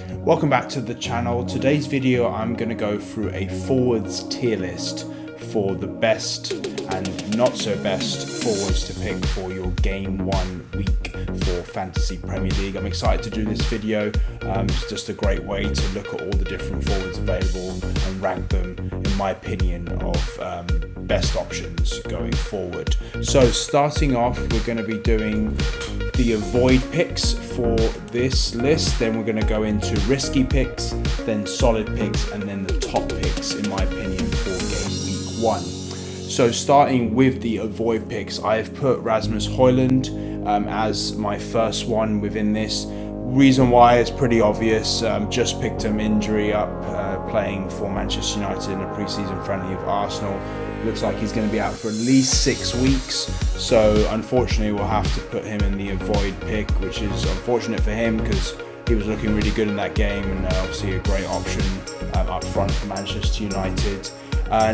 Welcome back to the channel. Today's video I'm going to go through a forwards tier list for the best and not so best forwards to pick for your game 1 week for Fantasy Premier League. I'm excited to do this video. It's just a great way to look at all the different forwards available and rank them, in my opinion, of best options going forward. So starting off, we're going to be doing the avoid picks for this list, then we're going to go into risky picks, then solid picks, and then the top picks, in my opinion, for game week 1. So starting with the avoid picks, I have put Rasmus Højlund as my first one within this. Reason why is pretty obvious. Just picked him injury up, playing for Manchester United in a pre-season friendly of Arsenal. Looks like he's going to be out for at least 6 weeks, so unfortunately we'll have to put him in the avoid pick, which is unfortunate for him because he was looking really good in that game and obviously a great option up front for Manchester United.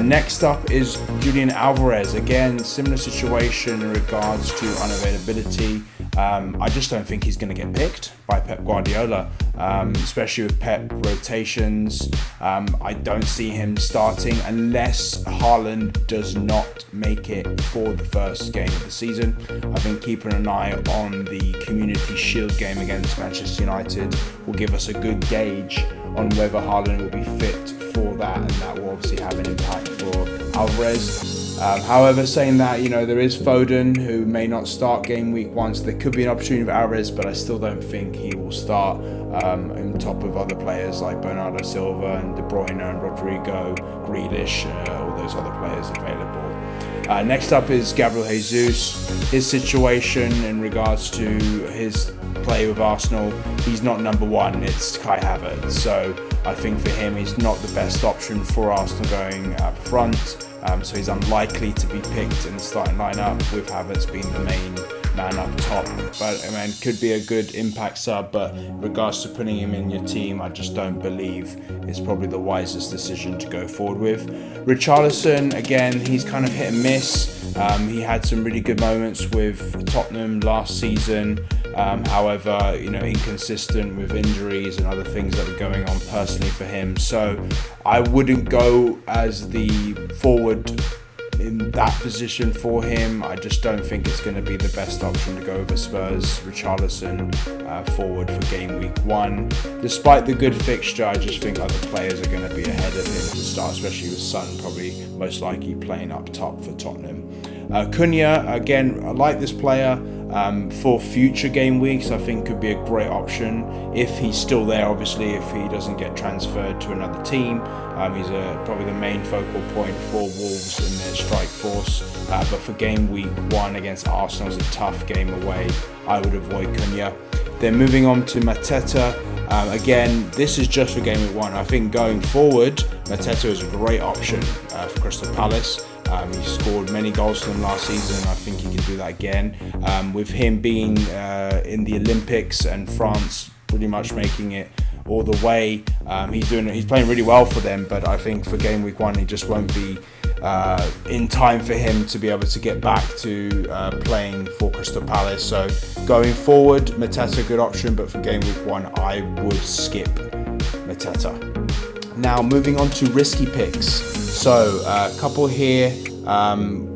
Next up is Julian Alvarez. Again, similar situation in regards to unavailability. I just don't think he's going to get picked by Pep Guardiola, especially with Pep rotations. I don't see him starting unless Haaland does not make it for the first game of the season. I think keeping an eye on the Community Shield game against Manchester United will give us a good gauge on whether Haaland will be fit for that, and that will obviously have an impact for Alvarez. However, saying that, there is Foden, who may not start game week 1, so there could be an opportunity for Alvarez, but I still don't think he will start on top of other players like Bernardo Silva and De Bruyne and Rodrigo, Grealish, all those other players available. Next up is Gabriel Jesus. His situation in regards to his play with Arsenal, he's not number 1, it's Kai Havertz. So I think for him, he's not the best option for Arsenal going up front. So he's unlikely to be picked in the starting lineup, with Havertz being the main man up top. But could be a good impact sub, but in regards to putting him in your team, I just don't believe it's probably the wisest decision to go forward with. Richarlison, again, he's kind of hit and miss. He had some really good moments with Tottenham last season. However, inconsistent with injuries and other things that are going on personally for him. So I wouldn't go as the forward in that position for him. I just don't think it's going to be the best option to go over Spurs. Richarlison forward for game week 1. Despite the good fixture, I just think other players are going to be ahead of him to start, especially with Son probably most likely playing up top for Tottenham. Cunha, again, I like this player for future game weeks. I think could be a great option if he's still there, obviously, if he doesn't get transferred to another team. He's probably the main focal point for Wolves in their strike force, but for game week 1 against Arsenal, it's a tough game away. I would avoid Cunha. Then moving on to Mateta. Again, this is just for game week 1. I think going forward, Mateta is a great option for Crystal Palace. He scored many goals for them last season. I think he can do that again. With him being in the Olympics and France pretty much making it all the way, he's playing really well for them. But I think for game week 1, he just won't be in time for him to be able to get back to playing for Crystal Palace. So going forward, Mateta, good option, but for game week 1, I would skip Mateta. Now moving on to risky picks. So a couple here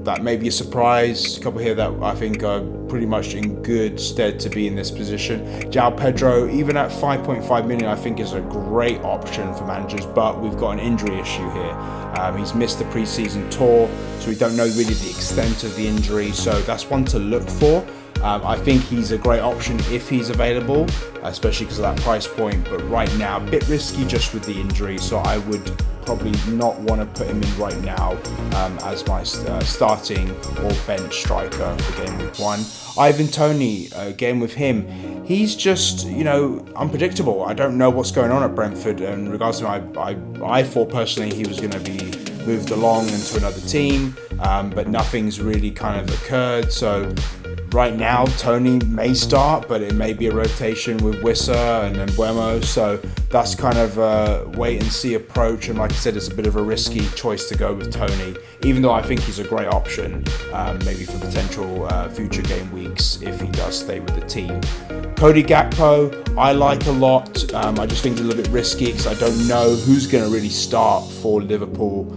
that may be a surprise, a couple here that I think are pretty much in good stead to be in this position. João Pedro, even at 5.5 million, I think is a great option for managers, but we've got an injury issue here. He's missed the pre-season tour, so we don't know really the extent of the injury, so that's one to look for. I think he's a great option if he's available, especially because of that price point, but right now, a bit risky just with the injury, so I would probably not want to put him in right now as my starting or bench striker for game week 1. Ivan Toney, again with him, he's just, unpredictable. I don't know what's going on at Brentford in regards to him. I thought personally he was going to be moved along into another team, but nothing's really kind of occurred, so Right now, Tony may start, but it may be a rotation with Wissa and then Buemo. So that's kind of a wait and see approach. And like I said, it's a bit of a risky choice to go with Tony, even though I think he's a great option, maybe for potential future game weeks if he does stay with the team. Cody Gakpo, I like a lot. I just think it's a little bit risky because I don't know who's going to really start for Liverpool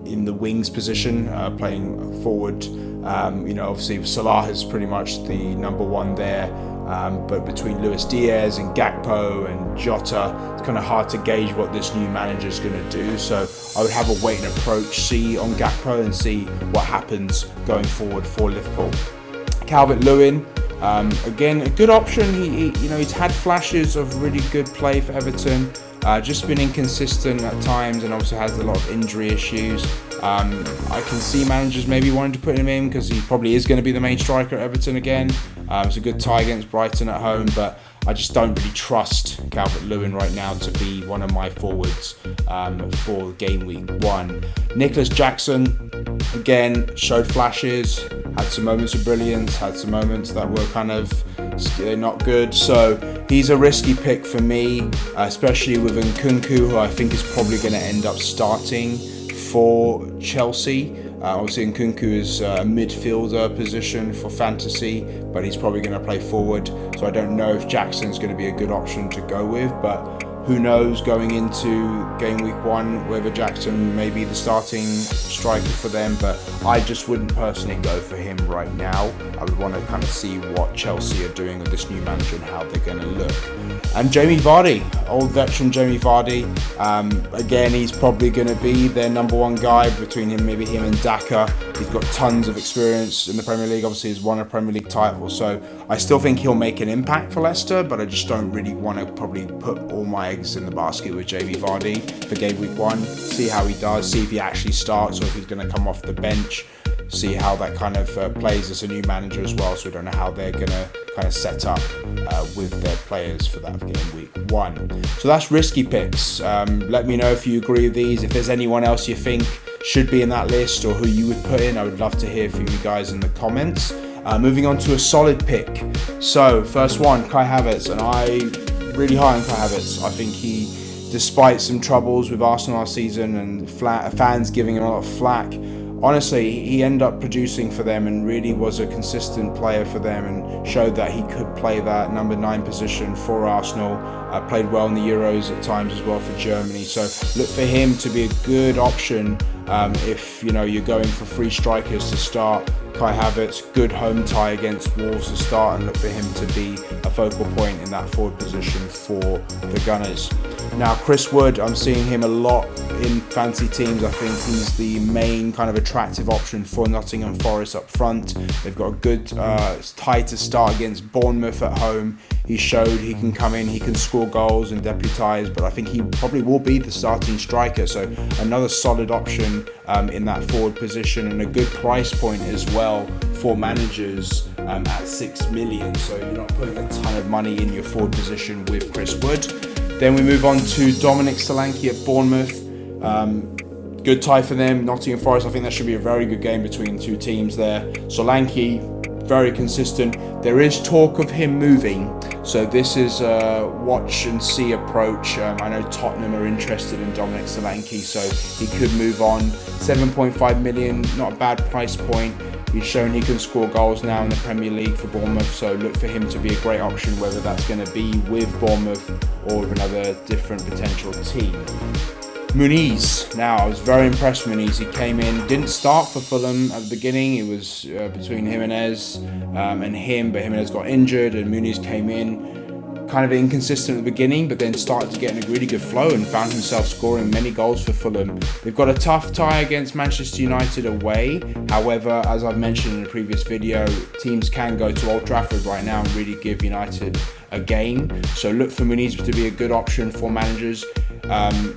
in the wings position, playing forward. Obviously Salah is pretty much the number one there, but between Luis Diaz and Gakpo and Jota, it's kind of hard to gauge what this new manager is going to do. So I would have a wait and approach, see on Gakpo and see what happens going forward for Liverpool. Calvert-Lewin, again, a good option. He's had flashes of really good play for Everton. Just been inconsistent at times and also has a lot of injury issues. I can see managers maybe wanting to put him in because he probably is going to be the main striker at Everton again. It's a good tie against Brighton at home, but I just don't really trust Calvert-Lewin right now to be one of my forwards for game week 1. Nicholas Jackson, again, showed flashes, had some moments of brilliance, had some moments that were kind of not good. So he's a risky pick for me, especially with Nkunku, who I think is probably going to end up starting for Chelsea. Obviously Nkunku is a midfielder position for fantasy, but he's probably going to play forward. So I don't know if Jackson's going to be a good option to go with, but who knows going into game week 1 whether Jackson may be the starting striker for them, but I just wouldn't personally go for him right now. I would want to kind of see what Chelsea are doing with this new manager and how they're going to look. And Jamie Vardy, old veteran Jamie Vardy, again, he's probably going to be their number one guy between him and Daka. He's got tons of experience in the Premier League, obviously he's won a Premier League title, so I still think he'll make an impact for Leicester, but I just don't really want to probably put all my eggs in the basket with Jamie Vardy for game week 1. See how he does, see if he actually starts or if he's going to come off the bench. See how that kind of plays as a new manager as well, so we don't know how they're going to kind of set up with their players for that game week 1. So that's risky picks. Let me know if you agree with these. If there's anyone else you think should be in that list or who you would put in, I would love to hear from you guys in the comments. Moving on to a solid pick. So first one, Kai Havertz, and I really high on Kai Havertz. I think he, despite some troubles with Arsenal last season and fans giving him a lot of flack, honestly, he ended up producing for them and really was a consistent player for them and showed that he could play that number 9 position for Arsenal. Played well in the Euros at times as well for Germany. So look for him to be a good option if you're going for 3 strikers to start. Kai Havertz, good home tie against Wolves to start, and look for him to be a focal point in that forward position for the Gunners. Now Chris Wood, I'm seeing him a lot in fancy teams. I think he's the main kind of attractive option for Nottingham Forest up front. They've got a good tie to start against Bournemouth at home. He showed he can come in, he can score goals and deputise, but I think he probably will be the starting striker. So another solid option in that forward position, and a good price point as well for managers at 6 million. So you're not putting a ton of money in your forward position with Chris Wood. Then we move on to Dominic Solanke at Bournemouth. Good tie for them. Nottingham Forest, I think that should be a very good game between 2 teams there. Solanke, very consistent. There is talk of him moving, so this is a watch and see approach. I know Tottenham are interested in Dominic Solanke, so he could move on. 7.5 million, not a bad price point. He's shown he can score goals now in the Premier League for Bournemouth, so look for him to be a great option, whether that's going to be with Bournemouth or with another different potential team. Muniz. Now, I was very impressed with Muniz. He came in, didn't start for Fulham at the beginning. It was between Jimenez and him, but Jimenez got injured and Muniz came in. Kind of inconsistent at the beginning, but then started to get in a really good flow and found himself scoring many goals for Fulham. They've got a tough tie against Manchester United away. However, as I've mentioned in a previous video, teams can go to Old Trafford right now and really give United a game. So look for Muniz to be a good option for managers.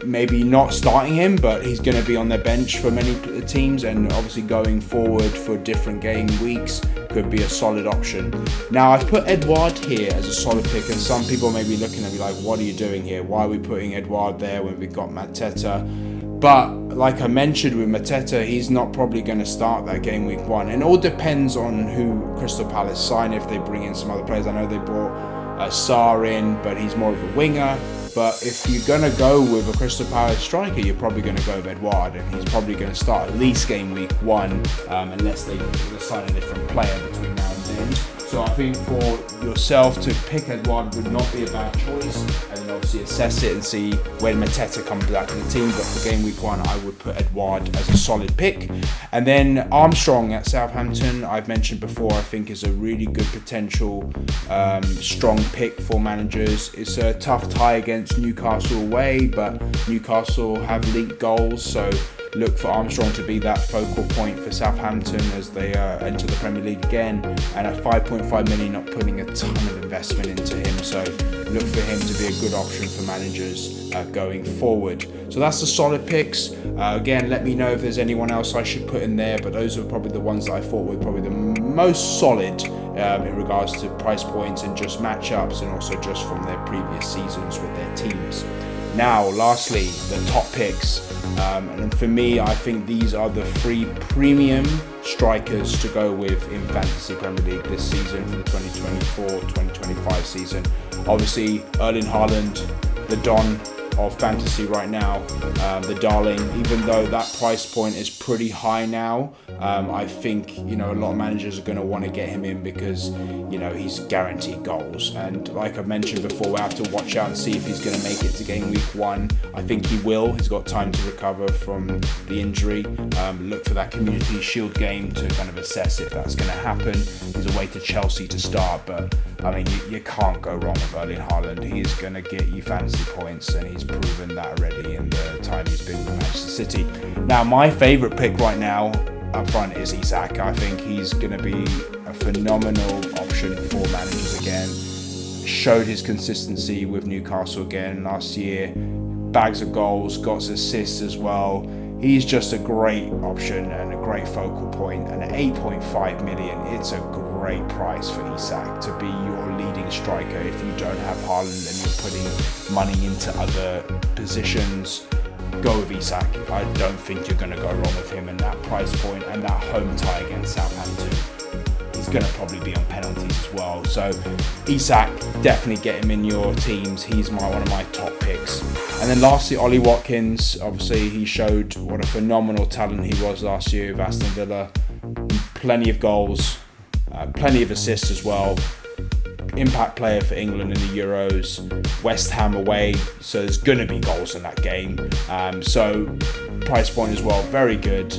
Maybe not starting him, but he's going to be on their bench for many teams, and obviously going forward for different game weeks could be a solid option. Now, I've put Edouard here as a solid pick, and some people may be looking at me like, what are you doing here? Why are we putting Edouard there when we've got Mateta? But like I mentioned with Mateta, he's not probably going to start that game week 1. And it all depends on who Crystal Palace sign, if they bring in some other players. I know they brought Sarr in, but he's more of a winger. But if you're going to go with a Crystal Palace striker, you're probably going to go with Edouard, and he's probably going to start at least game week 1, unless they sign a different player between now and then. So I think for yourself to pick Edouard would not be a bad choice, and then obviously assess it and see when Mateta comes back to the team. But for game week 1, I would put Edouard as a solid pick. And then Armstrong at Southampton, I've mentioned before, I think is a really good potential strong pick for managers. It's a tough tie against Newcastle away, but Newcastle have leaked goals, so look for Armstrong to be that focal point for Southampton as they enter the Premier League again, and at 5.5 million, not putting a ton of investment into him, so look for him to be a good option for managers going forward. So that's the solid picks. Again, let me know if there's anyone else I should put in there, but those are probably the ones that I thought were probably the most solid in regards to price points and just matchups, and also just from their previous seasons with their teams. Now, lastly, the top picks. And for me, I think these are the 3 premium strikers to go with in Fantasy Premier League this season for the 2024-2025 season. Obviously, Erling Haaland, the Don of fantasy right now, the darling. Even though that price point is pretty high now, I think a lot of managers are going to want to get him in because he's guaranteed goals, and like I've mentioned before, we have to watch out and see if he's going to make it to game week 1. I think he will. He's got time to recover from the injury. Look for that Community Shield game to kind of assess if that's going to happen. He's away to Chelsea to start, but I mean, you can't go wrong with Erling Haaland. He is going to get you fantasy points, and he's proven that already in the time he's been with Manchester City. Now, my favourite pick right now up front is Isak. I think he's going to be a phenomenal option for managers again. Showed his consistency with Newcastle again last year. Bags of goals, got assists as well. He's just a great option and a great focal point. And at 8.5 million, it's a great price for Isak to be your leading striker. If you don't have Haaland and you're putting money into other positions, go with Isak. I don't think you're going to go wrong with him, and that price point and that home tie against Southampton, he's going to probably be on penalties as well. So Isak, definitely get him in your teams. He's one of my top picks. And then lastly, Ollie Watkins. Obviously, he showed what a phenomenal talent he was last year with Aston Villa. Plenty of goals, plenty of assists as well. Impact player for England in the Euros. West Ham away, so there's going to be goals in that game. So price point as well, very good.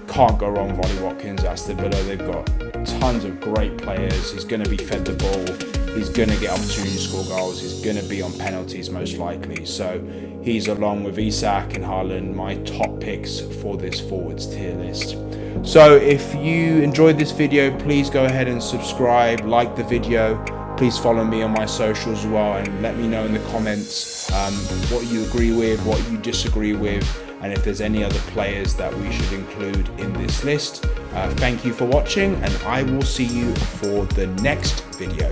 Can't go wrong with Ollie Watkins. Aston Villa, they've got tons of great players. He's going to be fed the ball. He's going to get opportunity to score goals. He's going to be on penalties most likely. So he's, along with Isak and Haaland, my top picks for this forwards tier list. So if you enjoyed this video, please go ahead and subscribe, like the video. Please follow me on my socials as well, and let me know in the comments what you agree with, what you disagree with, and if there's any other players that we should include in this list. Thank you for watching, and I will see you for the next video.